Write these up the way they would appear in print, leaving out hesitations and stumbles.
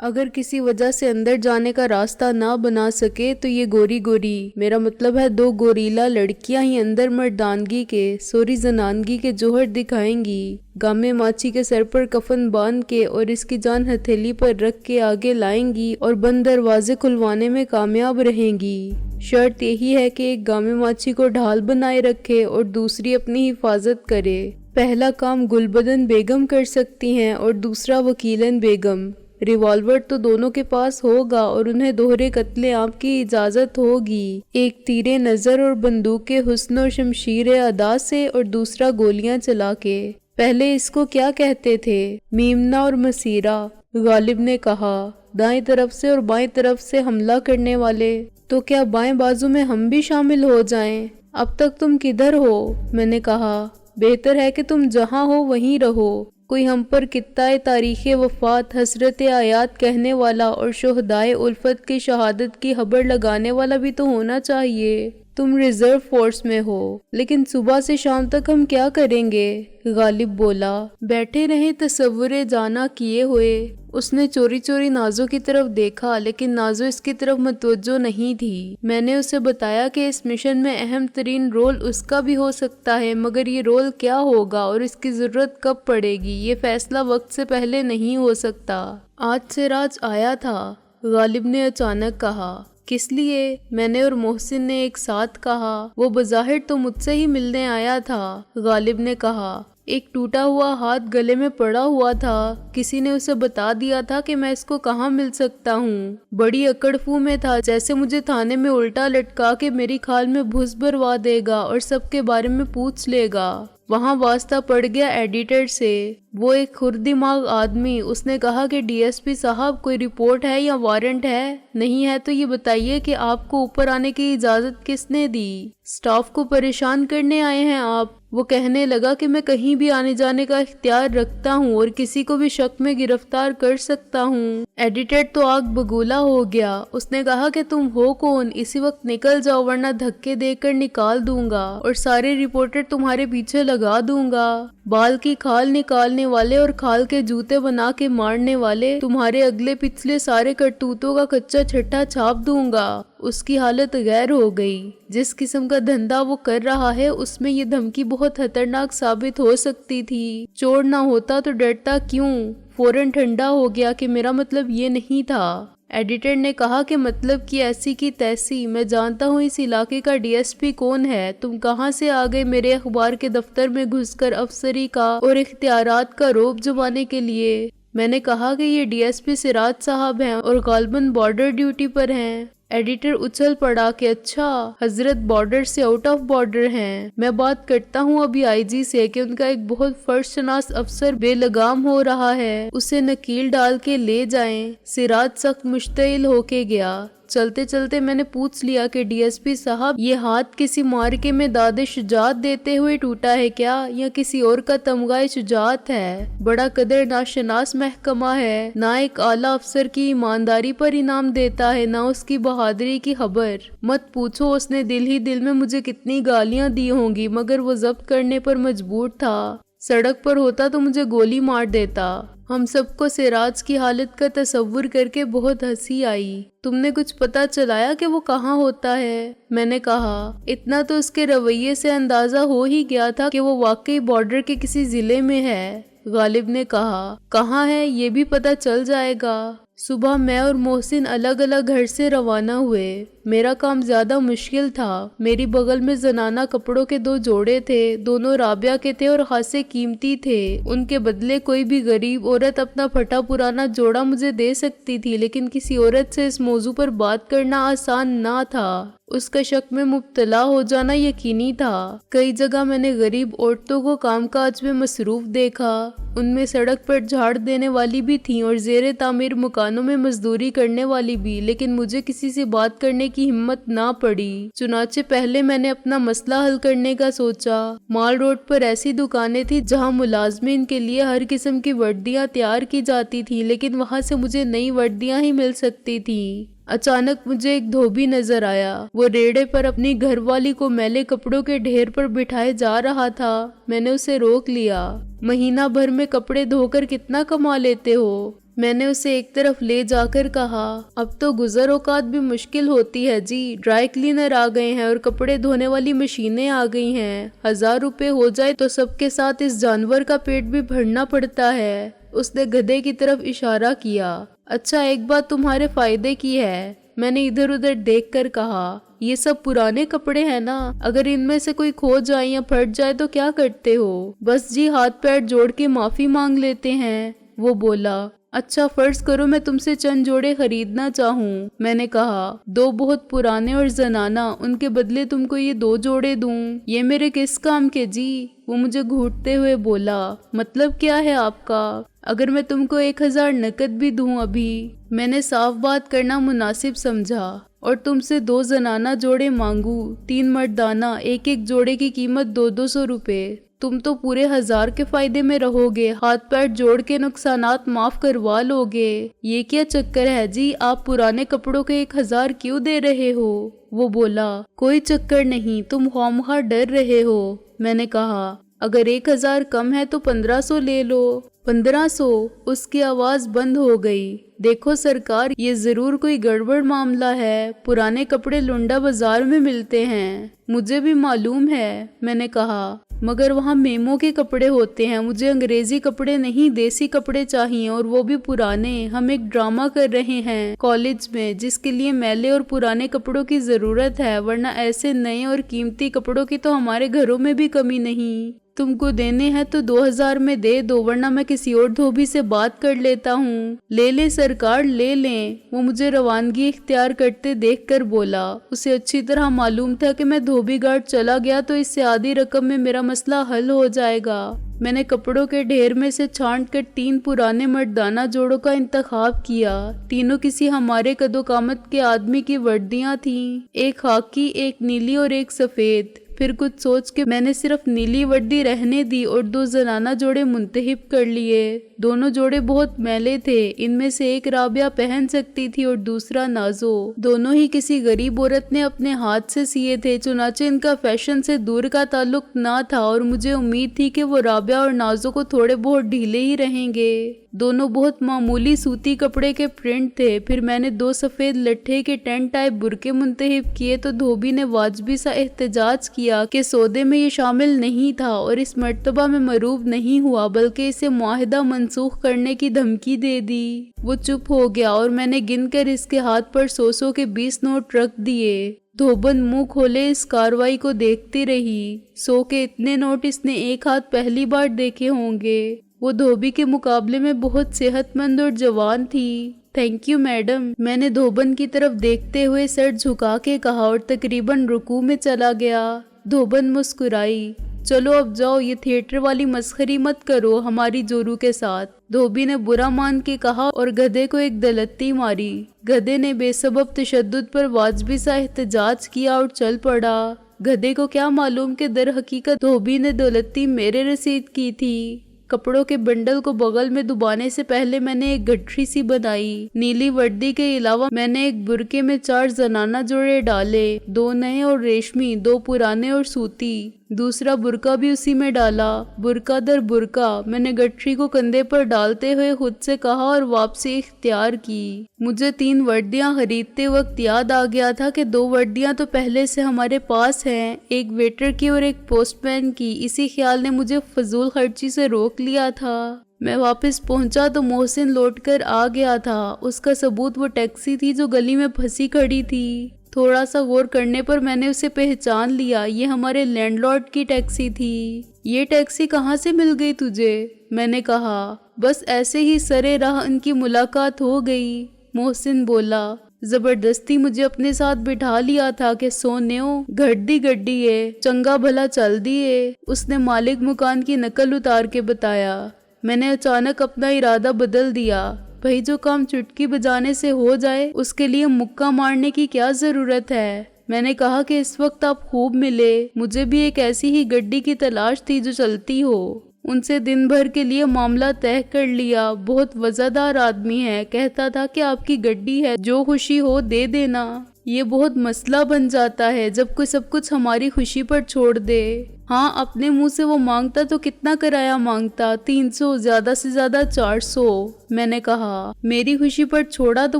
اگر کسی وجہ سے اندر جانے کا راستہ نہ بنا سکے تو یہ گوری گوری، میرا مطلب ہے 2 گوریلا لڑکیاں ہی اندر مردانگی کے زنانگی کے جوہر دکھائیں گی، گامے ماچی کے سر پر کفن باندھ کے اور اس کی جان ہتھیلی پر رکھ کے آگے لائیں گی اور بند دروازے کھلوانے میں کامیاب رہیں گی۔ شرط یہی ہے کہ ایک گامے ماچی کو ڈھال بنائے رکھے اور دوسری اپنی حفاظت کرے۔ پہلا کام گلبدن بیگم کر سکتی ہیں اور دوسرا وکیلن بیگم۔ ریوالور تو دونوں کے پاس ہوگا اور انہیں دوہرے قتل عام کی اجازت ہوگی، ایک تیر نظر اور بندوق کے حسن اور شمشیر ادا سے اور دوسرا گولیاں چلا کے۔ پہلے اس کو کیا کہتے تھے؟ میمنہ اور مسیرہ، غالب نے کہا۔ دائیں طرف سے اور بائیں طرف سے حملہ کرنے والے۔ تو کیا بائیں بازو میں ہم بھی شامل ہو جائیں؟ اب تک تم کدھر ہو؟ میں نے کہا بہتر ہے کہ تم جہاں ہو وہیں رہو۔ کوئی ہم پر قطعہ تاریخ وفات، حسرت آیات کہنے والا اور شہدائے الفت کی شہادت کی خبر لگانے والا بھی تو ہونا چاہیے۔ تم ریزرو فورس میں ہو، لیکن صبح سے شام تک ہم کیا کریں گے؟ غالب بولا۔ بیٹھے رہیں تصور جانا کیے ہوئے۔ اس نے چوری چوری نازو کی طرف دیکھا، لیکن نازو اس کی طرف متوجہ نہیں تھی۔ میں نے اسے بتایا کہ اس مشن میں اہم ترین رول اس کا بھی ہو سکتا ہے، مگر یہ رول کیا ہوگا اور اس کی ضرورت کب پڑے گی، یہ فیصلہ وقت سے پہلے نہیں ہو سکتا۔ آج سراج آیا تھا، غالب نے اچانک کہا۔ کس لیے؟ میں نے اور محسن نے ایک ساتھ کہا۔ وہ بظاہر تو مجھ سے ہی ملنے آیا تھا، غالب نے کہا۔ ایک ٹوٹا ہوا ہاتھ گلے میں پڑا ہوا تھا، کسی نے اسے بتا دیا تھا کہ میں اس کو کہاں مل سکتا ہوں۔ بڑی اکڑفو میں تھا، جیسے مجھے تھانے میں الٹا لٹکا کے میری کھال میں بھس بھروا دے گا اور سب کے بارے میں پوچھ لے گا۔ وہاں واسطہ پڑ گیا ایڈیٹر سے، وہ ایک خردماغ آدمی۔ اس نے کہا کہ ڈی ایس پی صاحب کوئی رپورٹ ہے یا وارنٹ ہے؟ نہیں ہے تو یہ بتائیے کہ آپ کو اوپر آنے کی اجازت کس نے دی؟ سٹاف کو پریشان کرنے آئے ہیں آپ؟ وہ کہنے لگا کہ میں کہیں بھی آنے جانے کا اختیار رکھتا ہوں اور کسی کو بھی شک میں گرفتار کر سکتا ہوں۔ ایڈیٹر تو آگ بگولا ہو گیا۔ اس نے کہا کہ تم ہو کون؟ اسی وقت نکل جاؤ ورنہ دھکے دے کر نکال دوں گا اور سارے رپورٹر تمہارے پیچھے لگا دوں گا۔ بال کی کھال نکالنے والے اور کھال کے جوتے بنا کے مارنے والے، تمہارے اگلے پچھلے سارے کرتوتوں کا کچا چھٹا چھاپ دوں گا۔ اس کی حالت غیر ہو گئی۔ جس قسم کا دھندا وہ کر رہا ہے اس میں یہ دھمکی بہت خطرناک ثابت ہو سکتی تھی۔ چور نہ ہوتا تو ڈرتا کیوں؟ فوراً ٹھنڈا ہو گیا کہ میرا مطلب یہ نہیں تھا۔ ایڈیٹر نے کہا کہ مطلب کی ایسی کی تیسی، میں جانتا ہوں اس علاقے کا ڈی ایس پی کون ہے۔ تم کہاں سے آ گئے میرے اخبار کے دفتر میں گھس کر افسری کا اور اختیارات کا رعب جمانے کے لیے؟ میں نے کہا کہ یہ ڈی ایس پی سراج صاحب ہیں اور غالباً بارڈر ڈیوٹی پر ہیں۔ ایڈیٹر اچھل پڑا کہ اچھا، حضرت بارڈر سے آؤٹ آف بارڈر ہیں۔ میں بات کرتا ہوں ابھی آئی جی سے کہ ان کا ایک بہت فرض شناس افسر بے لگام ہو رہا ہے، اسے نکیل ڈال کے لے جائیں۔ سراج سخت مشتعل ہو کے گیا۔ چلتے چلتے میں نے پوچھ لیا کہ ڈی ایس پی صاحب، یہ ہاتھ کسی مارکے میں داد شجاعت دیتے ہوئے ٹوٹا ہے کیا، یا کسی اور کا تمغہ شجاعت ہے؟ بڑا قدر ناشناس محکمہ ہے، نہ ایک اعلیٰ افسر کی ایمانداری پر انعام دیتا ہے، نہ اس کی بہادری کی خبر۔ مت پوچھو اس نے دل ہی دل میں مجھے کتنی گالیاں دی ہوں گی، مگر وہ ضبط کرنے پر مجبور تھا۔ سڑک پر ہوتا تو مجھے گولی مار دیتا۔ ہم سب کو سراج کی حالت کا تصور کر کے بہت ہنسی آئی۔ تم نے کچھ پتا چلایا کہ وہ کہاں ہوتا ہے؟ میں نے کہا اتنا تو اس کے رویے سے اندازہ ہو ہی گیا تھا کہ وہ واقعی بارڈر کے کسی ضلع میں ہے۔ غالب نے کہا کہاں ہے یہ بھی پتا چل جائے گا۔ صبح میں اور محسن الگ الگ گھر سے روانہ ہوئے۔ میرا کام زیادہ مشکل تھا۔ میری بغل میں زنانہ کپڑوں کے 2 جوڑے تھے، دونوں رابعہ کے تھے اور خاصے قیمتی تھے۔ ان کے بدلے کوئی بھی غریب عورت اپنا پھٹا پرانا جوڑا مجھے دے سکتی تھی، لیکن کسی عورت سے اس موضوع پر بات کرنا آسان نہ تھا۔ اس کا شک میں مبتلا ہو جانا یقینی تھا۔ کئی جگہ میں نے غریب عورتوں کو کام کاج میں مصروف دیکھا۔ ان میں سڑک پر جھاڑ دینے والی بھی تھیں اور زیر تعمیر مکانوں میں مزدوری کرنے والی بھی، لیکن مجھے کسی سے بات کرنے کی ہمت نہ پڑی۔ چنانچہ پہلے میں نے اپنا مسئلہ حل کرنے کا سوچا۔ مال روڈ پر ایسی دکانیں تھیں جہاں ملازمین کے لیے ہر قسم کی وردیاں تیار کی جاتی تھیں، لیکن وہاں سے مجھے نئی وردیاں ہی مل سکتی تھیں۔ اچانک مجھے ایک دھوبی نظر آیا۔ وہ ریڑے پر اپنی گھر والی کو میلے کپڑوں کے ڈھیر پر بٹھائے جا رہا تھا۔ میں نے اسے روک لیا۔ مہینہ بھر میں کپڑے دھو کر کتنا کما لیتے ہو؟ میں نے اسے ایک طرف لے جا کر کہا، اب تو گزر اوقات بھی مشکل ہوتی ہے جی، ڈرائی کلینر آ گئے ہیں اور کپڑے دھونے والی مشینیں آ گئی ہیں، 1000 روپے ہو جائے تو سب کے ساتھ اس جانور کا پیٹ بھی بھرنا پڑتا ہے۔ اس نے گدھے کی طرف اشارہ کیا۔ اچھا ایک بات تمہارے فائدے کی ہے، میں نے ادھر ادھر دیکھ کر کہا، یہ سب پرانے کپڑے ہیں نا، اگر ان میں سے کوئی کھو جائے یا پھٹ جائے تو کیا کرتے ہو؟ بس جی ہاتھ پیر جوڑ کے معافی مانگ لیتے ہیں، وہ بولا۔ اچھا فرض کرو میں تم سے چند جوڑے خریدنا چاہوں، میں نے کہا، 2 بہت پرانے اور زنانہ، ان کے بدلے تم کو یہ 2 جوڑے دوں، یہ میرے کس کام کے جی؟ وہ مجھے گھونٹتے ہوئے بولا، مطلب کیا ہے آپ کا؟ اگر میں تم کو 1000 نقد بھی دوں ابھی؟ میں نے صاف بات کرنا مناسب سمجھا، اور تم سے 2 زنانہ جوڑے مانگوں، 3 مردانہ، ایک ایک جوڑے کی قیمت 200 روپے، تم تو پورے 1000 کے فائدے میں رہو گے، ہاتھ پیر جوڑ کے نقصانات معاف کروا لو گے۔ یہ کیا چکر ہے جی، آپ پرانے کپڑوں کے 1000 کیوں دے رہے ہو؟ وہ بولا، کوئی چکر نہیں، تم خواہ ڈر رہے ہو، میں نے کہا، اگر 1000 کم ہے تو 1500 لے لو۔ 1500؟ اس کی آواز بند ہو گئی۔ دیکھو سرکار، یہ ضرور کوئی گڑبڑ معاملہ ہے، پرانے کپڑے لنڈا بازار میں ملتے ہیں، مجھے بھی معلوم ہے، میں نے کہا، مگر وہاں میمو کے کپڑے ہوتے ہیں، مجھے انگریزی کپڑے نہیں، دیسی کپڑے چاہیے، اور وہ بھی پرانے۔ ہم ایک ڈرامہ کر رہے ہیں کالج میں، جس کے لیے میلے اور پرانے کپڑوں کی ضرورت ہے، ورنہ ایسے نئے اور قیمتی کپڑوں کی تو ہمارے گھروں میں بھی کمی نہیں۔ تم کو دینے ہیں تو 2000 میں دے دو، ورنہ میں کسی اور دھوبی سے بات کر لیتا ہوں۔ لے لیں سرکار، لے لیں، وہ مجھے روانگی اختیار کرتے دیکھ کر بولا۔ اسے اچھی طرح معلوم تھا کہ میں دھوبی گھاٹ چلا گیا تو اس سے آدھی رقم میں میرا مسئلہ حل ہو جائے گا۔ میں نے کپڑوں کے ڈھیر میں سے چھانٹ کر 3 پرانے مردانہ جوڑوں کا انتخاب کیا۔ تینوں کسی ہمارے قد و قامت کے آدمی کی وردیاں تھیں، ایک خاکی، ایک نیلی اور ایک سفید۔ پھر کچھ سوچ کے میں نے صرف نیلی وردی رہنے دی اور 2 زنانہ جوڑے منتخب کر لیے۔ دونوں جوڑے بہت میلے تھے، ان میں سے ایک رابعہ پہن سکتی تھی اور دوسرا نازو۔ دونوں ہی کسی غریب عورت نے اپنے ہاتھ سے سیے تھے، چنانچہ ان کا فیشن سے دور کا تعلق نہ تھا، اور مجھے امید تھی کہ وہ رابعہ اور نازو کو تھوڑے بہت ڈھیلے ہی رہیں گے۔ دونوں بہت معمولی سوتی کپڑے کے پرنٹ تھے۔ پھر میں نے 2 سفید لٹھے کے ٹینٹ ٹائپ برقعے منتخب کیے تو دھوبی نے واجبی سا احتجاج کیا کہ سودے میں یہ شامل نہیں تھا، اور اس مرتبہ میں مروب نہیں ہوا، بلکہ اسے معاہدہ منسوخ کرنے کی دھمکی دے دی۔ وہ چپ ہو گیا اور میں نے گن کر اس کے ہاتھ پر 100 کے 20 نوٹ رکھ دیے۔ دھوبن منہ کھولے اس کاروائی کو دیکھتی رہی۔ 100 کے اتنے نوٹ اس نے ایک ہاتھ پہلی بار دیکھے ہوں گے۔ وہ دھوبی کے مقابلے میں بہت صحت مند اور جوان تھی۔ تھینک یو میڈم، میں نے دھوبن کی طرف دیکھتے ہوئے سر جھکا کے کہا اور تقریباً رکوع میں چلا گیا۔ دھوبن مسکرائی۔ چلو اب جاؤ، یہ تھیٹر والی مسخری مت کرو ہماری جورو کے ساتھ، دھوبی نے برا مان کے کہا اور گدھے کو ایک دلتی ماری۔ گدھے نے بے سبب تشدد پر واجبی سا احتجاج کیا اور چل پڑا۔ گدھے کو کیا معلوم کہ در حقیقت دھوبی نے دولتی میرے رسید کی تھی۔ کپڑوں کے بنڈل کو بغل میں دبانے سے پہلے میں نے ایک گٹھری سی بنائی۔ نیلی وردی کے علاوہ میں نے ایک برقعے میں 4 زنانہ جوڑے ڈالے، 2 نئے اور ریشمی، 2 پرانے اور سوتی۔ دوسرا برقع بھی اسی میں ڈالا، برقع در برقع۔ میں نے گٹھری کو کندھے پر ڈالتے ہوئے خود سے کہا اور واپسی اختیار کی۔ مجھے 3 وردیاں خریدتے وقت یاد آ گیا تھا کہ 2 وردیاں تو پہلے سے ہمارے پاس ہیں، ایک ویٹر کی اور ایک پوسٹ مین کی۔ اسی خیال نے مجھے فضول خرچی سے روک لیا تھا۔ میں واپس پہنچا تو محسن لوٹ کر آ گیا تھا۔ اس کا ثبوت وہ ٹیکسی تھی جو گلی میں پھنسی کھڑی تھی۔ تھوڑا سا غور کرنے پر میں نے اسے پہچان لیا، یہ ہمارے لینڈ لارڈ کی ٹیکسی تھی۔ یہ ٹیکسی کہاں سے مل گئی تجھے؟ میں نے کہا۔ بس ایسے ہی سرے راہ ان کی ملاقات ہو گئی، محسن بولا۔ زبردستی مجھے اپنے ساتھ بٹھا لیا تھا کہ سونیو گھڑی گڈی ہے، چنگا بھلا چل دیے، اس نے مالک مکان کی نقل اتار کے بتایا۔ میں نے اچانک اپنا ارادہ بدل دیا، بھئی جو کام چٹکی بجانے سے ہو جائے اس کے لیے مکہ مارنے کی کیا ضرورت ہے؟ میں نے کہا کہ اس وقت آپ خوب ملے، مجھے بھی ایک ایسی ہی گڈی کی تلاش تھی جو چلتی ہو۔ ان سے دن بھر کے لیے معاملہ طے کر لیا، بہت وزادار آدمی ہے، کہتا تھا کہ آپ کی گڈی ہے، جو خوشی ہو دے دینا۔ یہ بہت مسئلہ بن جاتا ہے جب کوئی سب کچھ ہماری خوشی پر چھوڑ دے۔ हाँ, अपने मुंह से वो मांगता तो कितना किराया मांगता? 300, ज्यादा से ज्यादा 400। मैंने कहा। मेरी खुशी पर छोड़ा तो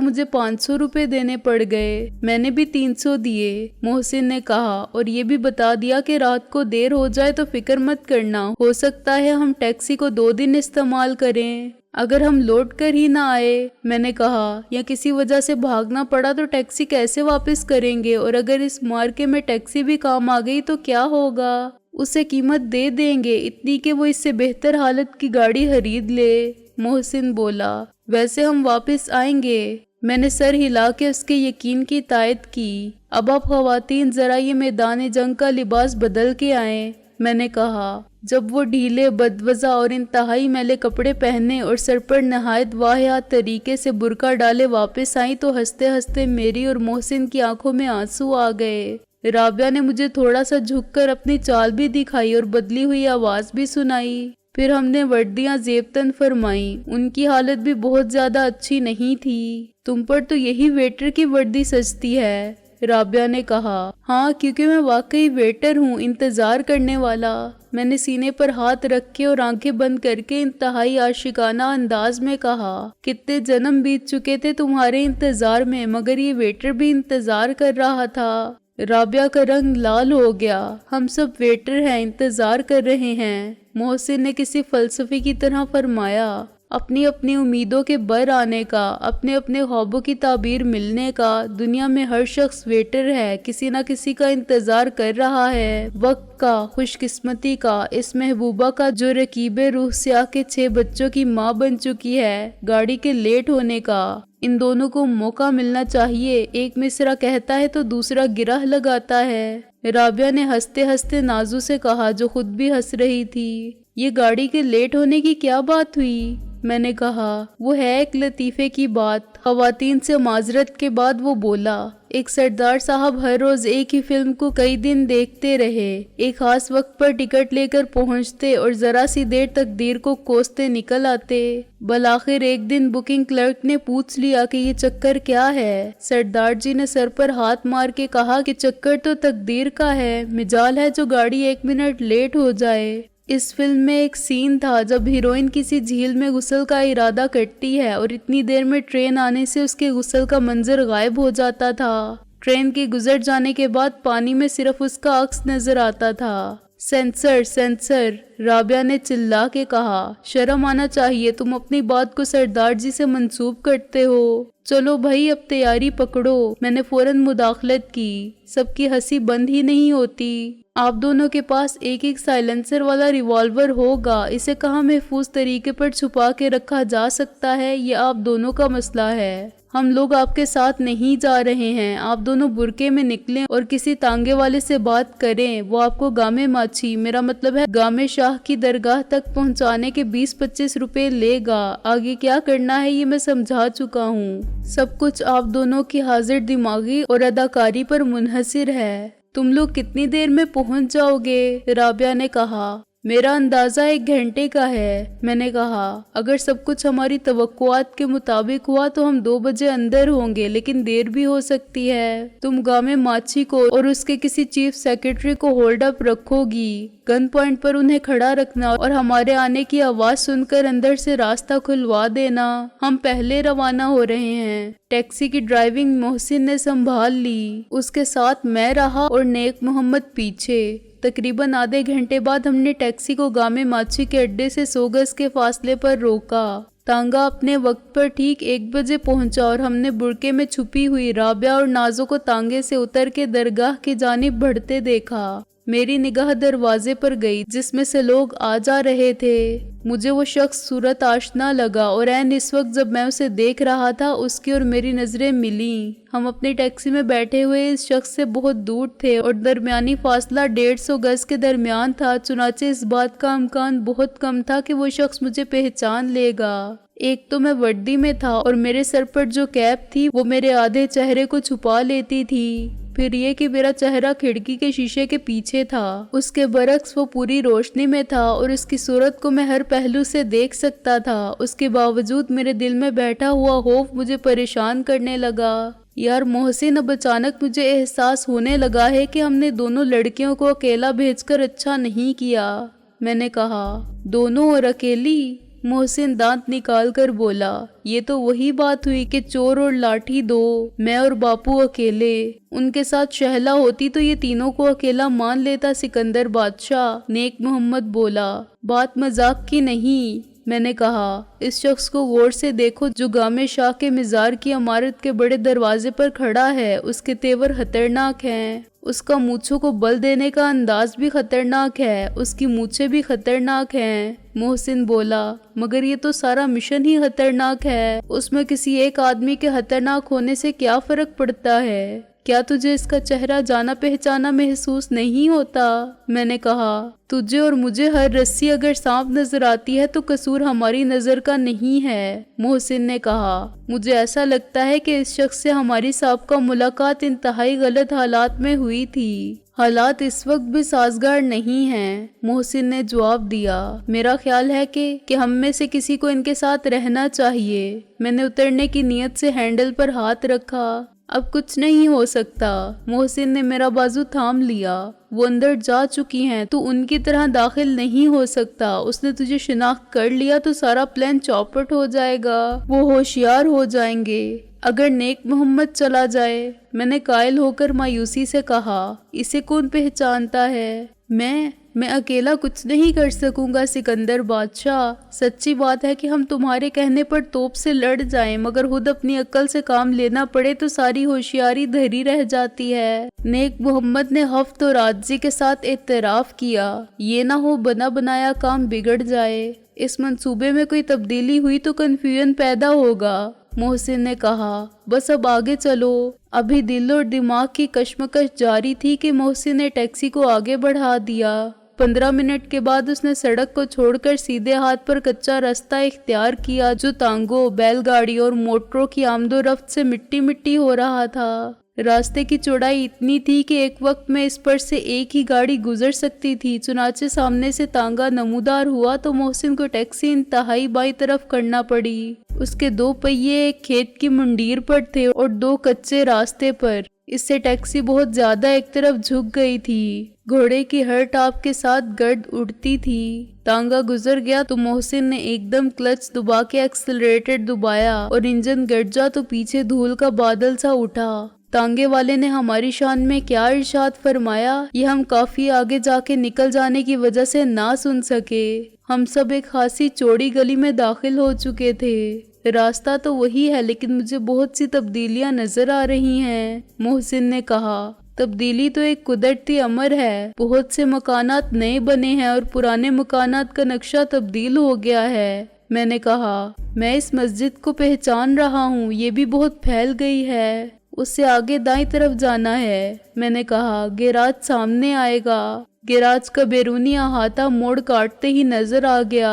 मुझे 500 रुपए देने पड़ गए। मैंने भी 300 दिए, मोहसिन ने कहा, और ये भी बता दिया कि रात को देर हो जाए तो फिक्र मत करना, हो सकता है हम टैक्सी को 2 दिन इस्तेमाल करें। अगर हम लौट कर ही ना आए, मैंने कहा, या किसी वजह से भागना पड़ा तो टैक्सी कैसे वापस करेंगे? और अगर इस मार्के में टैक्सी भी काम आ गई तो क्या होगा? उसे कीमत दे देंगे इतनी कि वो इससे बेहतर हालत की गाड़ी खरीद ले। मोहसिन बोला। वैसे हम वापस आएंगे। मैंने सर हिला के उसके यकीन की तायद की। अब आप खवातीन जरा ये मैदान जंग का लिबास बदल के आए, मैंने कहा। जब वो ढीले, बदवज़ा और इंतहाई मैले कपड़े पहने और सर पर नहायत वाहियात तरीके से बुर्का डाले वापस आई तो हंसते हंसते मेरी और मोहसिन की आंखों में आंसू आ गए। राबिया ने मुझे थोड़ा सा झुककर अपनी चाल भी दिखाई और बदली हुई आवाज भी सुनाई। फिर हमने वर्दियां जेबतन फरमाई। उनकी हालत भी बहुत ज्यादा अच्छी नहीं थी। तुम पर तो यही वेटर की वर्दी सजती है, राबिया ने कहा। हाँ, क्योंकि मैं वाकई वेटर हूँ, इंतजार करने वाला। मैंने सीने पर हाथ रख के और आंखें बंद करके इंतहाई आशिकाना अंदाज में कहा। कितने जन्म बीत चुके थे तुम्हारे इंतजार में, मगर ये वेटर भी इंतजार कर रहा था। राबिया का रंग लाल हो गया। हम सब वेटर हैं, इंतजार कर रहे हैं, मोहसिन ने किसी फलसफे की तरह फरमाया। अपनी अपनी उम्मीदों के बर आने का, अपने अपने ख्वाबों की ताबीर मिलने का। दुनिया में हर शख्स वेटर है, किसी न किसी का इंतजार कर रहा है। वक्त का, खुशकिस्मती का, इस महबूबा का जो रकीबे रूह से आके 6 बच्चों की माँ बन चुकी है, गाड़ी के लेट होने का। इन दोनों को मौका मिलना चाहिए। एक मिसरा कहता है तो दूसरा गिरह लगाता है। राबिया ने हंसते हंसते नाजू से कहा, जो खुद भी हंस रही थी। ये गाड़ी के लेट होने की क्या बात हुई? मैंने कहा। वो है एक लतीफे की बात। खवातीन से माजरत के बाद वो बोला। एक सरदार साहब हर रोज एक ही फिल्म को कई दिन देखते रहे। एक खास वक्त पर टिकट लेकर पहुंचते और जरा सी देर तकदीर को कोसते निकल आते। बलाखिर एक दिन बुकिंग क्लर्क ने पूछ लिया कि ये चक्कर क्या है। सरदार जी ने सर पर हाथ मार के कहा कि चक्कर तो तकदीर का है, मिजाल है जो गाड़ी 1 मिनट लेट हो जाए। इस फिल्म में एक सीन था जब हीरोइन किसी झील में गुस्ल का इरादा करती है और इतनी देर में ट्रेन आने से उसके गुस्ल का मंजर गायब हो जाता था। ट्रेन के गुजर जाने के बाद पानी में सिर्फ उसका अक्स नजर आता था। सेंसर सेंसर, राबिया ने चिल्ला के कहा। शर्म आना चाहिए, तुम अपनी बात को सरदार जी से मंसूब करते हो। चलो भाई, अब तैयारी पकड़ो। मैंने फौरन मुदाखलत की। सबकी हंसी बंद ही नहीं होती। आप दोनों के पास एक एक साइलेंसर वाला रिवॉल्वर होगा। इसे कहाँ महफूज तरीके पर छुपा के रखा जा सकता है, ये आप दोनों का मसला है। हम लोग आपके साथ नहीं जा रहे हैं। आप दोनों बुरके में निकलें और किसी तांगे वाले से बात करें। वो आपको गामे माछी, मेरा मतलब है गामे शाह की दरगाह तक पहुंचाने के 20-25 रुपए लेगा। आगे क्या करना है ये मैं समझा चुका हूँ। सब कुछ आप दोनों की हाजिर दिमागी और अदाकारी पर मुनहसिर है। तुम लोग कितनी देर में पहुंच जाओगे? राबिया ने कहा। मेरा अंदाजा 1 घंटे का है, मैंने कहा। अगर सब कुछ हमारी तवक्कुआत के मुताबिक हुआ तो हम 2 बजे अंदर होंगे, लेकिन देर भी हो सकती है। तुम गामे माछी को और उसके किसी चीफ सेक्रेटरी को होल्ड अप रखोगी। गन पॉइंट पर उन्हें खड़ा रखना और हमारे आने की आवाज सुनकर अंदर से रास्ता खुलवा देना। हम पहले रवाना हो रहे हैं। टैक्सी की ड्राइविंग मोहसिन ने संभाल ली। उसके साथ मैं रहा और नेक मोहम्मद पीछे। तकरीबन आधे घंटे बाद हमने टैक्सी को गामे माछी के अड्डे से 100 गज के फासले पर रोका। तांगा अपने वक्त पर ठीक 1 बजे पहुंचा और हमने बुरके में छुपी हुई राबिया और नाजो को तांगे से उतर के दरगाह की जानिब बढ़ते देखा। मेरी निगाह दरवाजे पर गई जिसमें से लोग आ जा रहे थे। मुझे वो शख्स सूरत आशना लगा और ऐन इस वक्त जब मैं उसे देख रहा था उसकी और मेरी नजरें मिली। हम अपनी टैक्सी में बैठे हुए इस शख्स से बहुत दूर थे और दरमियानी फासला 150 गज के दरमियान था। चुनाचे इस बात का इम्कान बहुत कम था कि वो शख्स मुझे पहचान लेगा। एक तो मैं वर्दी में था और मेरे सर पर जो कैप थी वो मेरे आधे चेहरे को छुपा लेती थी। फिर ये कि मेरा चेहरा खिड़की के शीशे के पीछे था। उसके बरक्स वो पूरी रोशनी में था और उसकी सूरत को मैं हर पहलू से देख सकता था। उसके बावजूद मेरे दिल में बैठा हुआ खौफ मुझे परेशान करने लगा। यार मोहसिन, अब अचानक मुझे एहसास होने लगा है कि हमने दोनों लड़कियों को अकेला भेजकर अच्छा नहीं किया। मैंने कहा, दोनों और अकेली? मोहसिन दांत निकाल कर बोला, ये तो वही बात हुई कि चोर और लाठी दो, मैं और बापू अकेले। उनके साथ शहला होती तो ये तीनों को अकेला मान लेता सिकंदर बादशाह, नेक मोहम्मद बोला। बात मजाक की नहीं। मैंने कहा, इस शख्स को गौर से देखो जो गामे शाह के मिजार की इमारत के बड़े दरवाजे पर खड़ा है। उसके तेवर खतरनाक हैं। उसका मूंछों को बल देने का अंदाज भी खतरनाक है। उसकी मूंछें भी खतरनाक हैं। मोहसिन बोला, मगर ये तो सारा मिशन ही खतरनाक है। उसमें किसी एक आदमी के खतरनाक होने से क्या फर्क पड़ता है? क्या तुझे इसका चेहरा जाना पहचाना महसूस नहीं होता? मैंने कहा, तुझे और मुझे हर रस्सी अगर सांप नजर आती है तो कसूर हमारी नजर का नहीं है। मोहसिन ने कहा, मुझे ऐसा लगता है कि इस शख्स से हमारी साबका मुलाकात इंतहाई गलत हालात में हुई थी। हालात इस वक्त भी साजगार नहीं हैं। मोहसिन ने जवाब दिया, मेरा ख्याल है कि हम में से किसी को इनके साथ रहना चाहिए। मैंने उतरने की नीयत से हैंडल पर हाथ रखा। अब कुछ नहीं हो सकता। मोहसिन ने मेरा बाजू थाम लिया। वो अंदर जा चुकी हैं, तू उनकी तरह दाखिल नहीं हो सकता। उसने तुझे शिनाख्त कर लिया तो सारा प्लान चौपट हो जाएगा। वो होशियार हो जाएंगे। अगर नेक मोहम्मद चला जाए? मैंने कायल होकर मायूसी से कहा, इसे कौन पहचानता है? मैं अकेला कुछ नहीं कर सकूंगा सिकंदर बादशाह। सच्ची बात है कि हम तुम्हारे कहने पर तोप से लड़ जाएं, मगर खुद अपनी अक्ल से काम लेना पड़े तो सारी होशियारी धरी रह जाती है। नेक मोहम्मद ने हफ्त और आजिज़ी के साथ एतराफ किया, ये ना हो बना बनाया काम बिगड़ जाए। इस मंसूबे में कोई तब्दीली हुई तो कंफ्यूजन पैदा होगा। मोहसिन ने कहा, बस अब आगे चलो। अभी दिल और दिमाग की कश्मकश जारी थी कि मोहसिन ने टैक्सी को आगे बढ़ा दिया। 15 मिनट के बाद उसने सड़क को छोड़कर सीधे हाथ पर कच्चा रास्ता इख्तियार किया जो तांगों, बैलगाड़ी और मोटरों की आमदोरफ्त से मिट्टी मिट्टी हो रहा था। रास्ते की चौड़ाई इतनी थी कि एक वक्त में इस पर से एक ही गाड़ी गुजर सकती थी। चुनाचे सामने से तांगा नमूदार हुआ तो मोहसिन को टैक्सी इंतहाई बाई तरफ करना पड़ी। उसके 2 पहिए एक खेत की मुंडीर पर थे और 2 कच्चे रास्ते पर। इससे टैक्सी बहुत ज्यादा एक तरफ झुक गई थी। घोड़े की हर टाप के साथ गर्द उड़ती थी। तांगा गुजर गया तो मोहसिन ने एकदम क्लच दबा के एक्सेलरेटर दबाया और इंजन गरजा तो पीछे धूल का बादल सा उठा। तांगे वाले ने हमारी शान में क्या इरशाद फरमाया, ये हम काफी आगे जाके निकल जाने की वजह से ना सुन सके। हम सब एक खासी चौड़ी गली में दाखिल हो चुके थे। रास्ता तो वही है लेकिन मुझे बहुत सी तब्दीलियां नजर आ रही हैं। मोहसिन ने कहा, तब्दीली तो एक कुदरती अमर है। बहुत से मकानात नए बने हैं और पुराने मकानात का नक्शा तब्दील हो गया है। मैंने कहा, मैं इस मस्जिद को पहचान रहा हूँ, ये भी बहुत फैल गई है। उससे आगे दाईं तरफ जाना है। मैंने कहा, गैराज सामने आएगा। गैराज का बैरूनी अहाता मोड़ काटते ही नजर आ गया।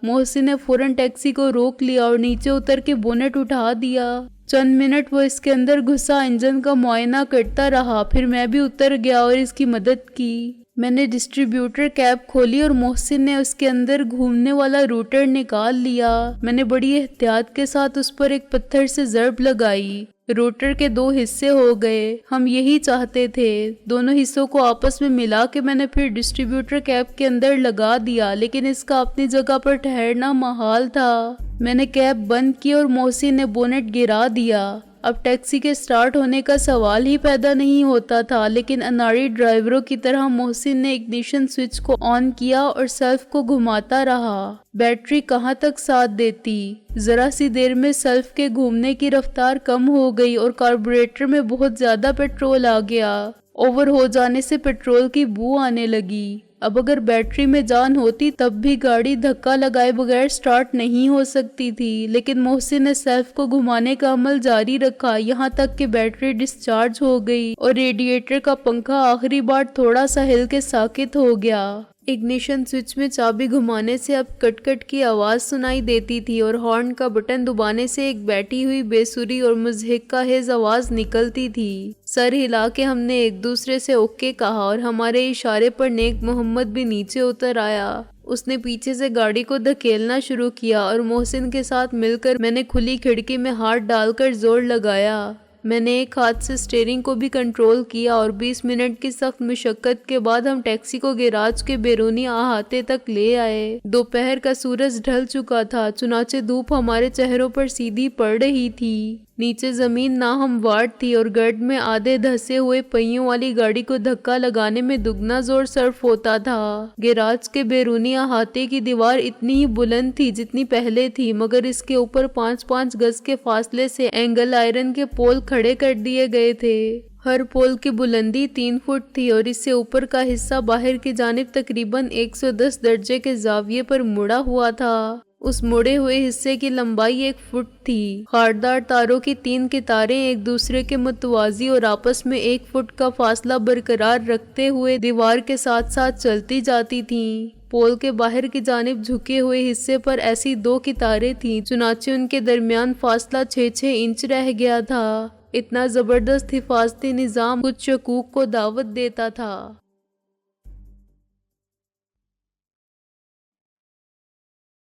मोहसिन ने फौरन टैक्सी को रोक लिया और नीचे उतर के बोनेट उठा दिया। चंद मिनट वो इसके अंदर घुसा इंजन का मुआयना करता रहा। फिर मैं भी उतर गया और इसकी मदद की। मैंने डिस्ट्रीब्यूटर कैप खोली और मोहसिन ने उसके अंदर घूमने वाला रूटर निकाल लिया। मैंने बड़ी एहतियात के साथ उस पर एक पत्थर से ज़रब लगाई। रोटर के 2 हिस्से हो गए। हम यही चाहते थे। दोनों हिस्सों को आपस में मिला के मैंने फिर डिस्ट्रीब्यूटर कैप के अंदर लगा दिया, लेकिन इसका अपनी जगह पर ठहरना महाल था। मैंने कैप बंद की और मोहसिन ने बोनेट गिरा दिया। अब टैक्सी के स्टार्ट होने का सवाल ही पैदा नहीं होता था, लेकिन अनाड़ी ड्राइवरों की तरह मोहसिन ने इग्निशन स्विच को ऑन किया और सेल्फ को घुमाता रहा। बैटरी कहाँ तक साथ देती। जरा सी देर में सेल्फ के घूमने की रफ्तार कम हो गई और कार्बोरेटर में बहुत ज्यादा पेट्रोल आ गया। ओवर हो जाने से पेट्रोल की बू आने लगी। अब अगर बैटरी में जान होती तब भी गाड़ी धक्का लगाए बगैर स्टार्ट नहीं हो सकती थी, लेकिन मोहसिन ने सेल्फ को घुमाने का अमल जारी रखा यहाँ तक कि बैटरी डिस्चार्ज हो गई और रेडिएटर का पंखा आखिरी बार थोड़ा सा हिल के साकित हो गया। इग्निशन स्विच में चाबी घुमाने से अब कट-कट की आवाज सुनाई देती थी और हॉर्न का बटन दबाने से एक बैठी हुई बेसुरी और मुज़हिक्का हेज आवाज निकलती थी। सर हिला के हमने एक दूसरे से ओके कहा और हमारे इशारे पर नेक मोहम्मद भी नीचे उतर आया। उसने पीछे से गाड़ी को धकेलना शुरू किया और मोहसिन के साथ मिलकर मैंने खुली खिड़की में हाथ डालकर जोर लगाया। मैंने एक हाथ से स्टीयरिंग को भी कंट्रोल किया और 20 मिनट की सख्त मशक्कत के बाद हम टैक्सी को गैराज के बैरूनी अहाते तक ले आए। दोपहर का सूरज ढल चुका था, चुनाचे धूप हमारे चेहरों पर सीधी पड़ रही थी। नीचे जमीन नाहमवार थी और गर्द में आधे धंसे हुए पहियों वाली गाड़ी को धक्का लगाने में दुगना जोर सर्फ होता था। गैराज के बैरूनी अहाते की दीवार इतनी ही बुलंद थी जितनी पहले थी, मगर इसके ऊपर 5-5 गज के फासले से एंगल आयरन के पोल खड़े कर दिए गए थे। हर पोल की बुलंदी 3 फुट थी और इससे ऊपर का हिस्सा बाहर की जानिब तकरीबन 110 दर्जे के जाविये पर मुड़ा हुआ था। उस मुड़े हुए हिस्से की लंबाई 1 फुट थी। खारदार तारों की 3 कितारें एक दूसरे के मुतवाजी और आपस में 1 फुट का फासला बरकरार रखते हुए दीवार के साथ साथ चलती जाती थीं। पोल के बाहर की जानिब झुके हुए हिस्से पर ऐसी 2 कितारें थीं, चुनाचे उनके दरमियान फासला 6-6 इंच रह गया था। इतना जबरदस्त हिफाजती निजाम कुछ शकूक को दावत देता था।